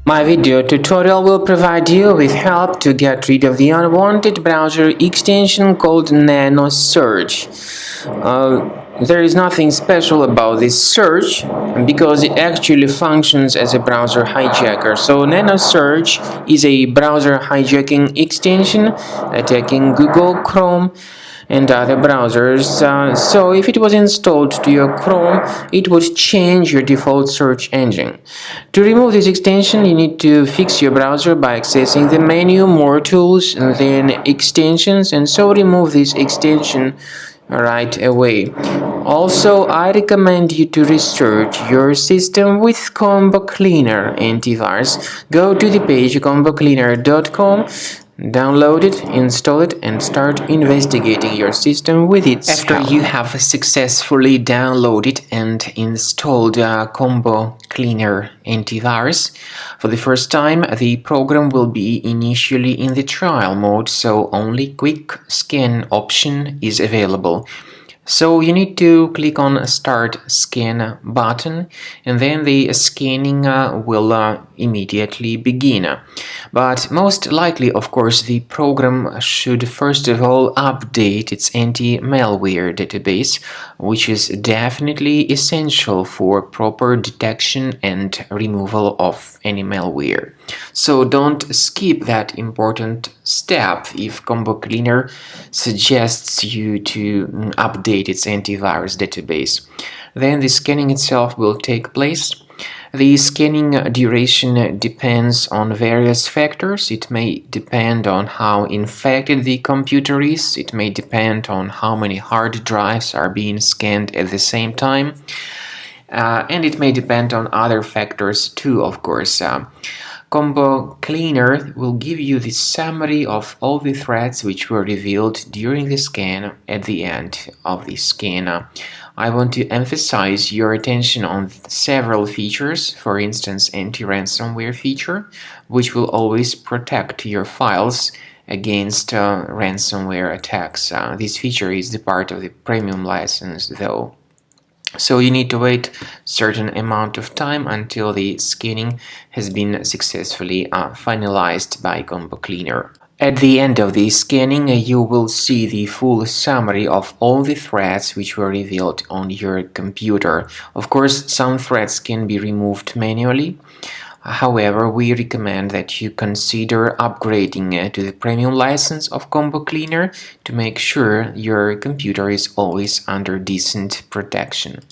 My video tutorial will provide you with help to get rid of the unwanted browser extension called Nano Search. There is nothing special about this search because it actually functions as a browser hijacker. So Nano Search is a browser hijacking extension attacking Google Chrome and other browsers. So if it was installed to your Chrome, it would change your default search engine. To remove this extension, you need to fix your browser by accessing the menu, More Tools, and then Extensions, and so remove this extension right away. Also, I recommend you to restart your system with Combo Cleaner antivirus. Go to the page combocleaner.com, download it, install it, and start investigating your system with its help. After you have successfully downloaded and installed Combo Cleaner antivirus, for the first time the program will be initially in the trial mode, so only quick scan option is available. So you need to click on Start Scan button, and then the scanning will immediately begin. But most likely, of course, the program should first of all update its anti-malware database, which is definitely essential for proper detection and removal of any malware. So don't skip that important step if Combo Cleaner suggests you to update its antivirus database. Then the scanning itself will take place. The scanning duration depends on various factors. It may depend on how infected the computer is. It may depend on how many hard drives are being scanned at the same time. And it may depend on other factors too, of course. Combo Cleaner will give you the summary of all the threats which were revealed during the scan at the end of the scan. I want to emphasize your attention on several features, for instance anti-ransomware feature, which will always protect your files against ransomware attacks. This feature is the part of the premium license though. So you need to wait a certain amount of time until the scanning has been successfully finalized by Combo Cleaner. At the end of the scanning, you will see the full summary of all the threats which were revealed on your computer. Of course, some threats can be removed manually. However, we recommend that you consider upgrading to the premium license of Combo Cleaner to make sure your computer is always under decent protection.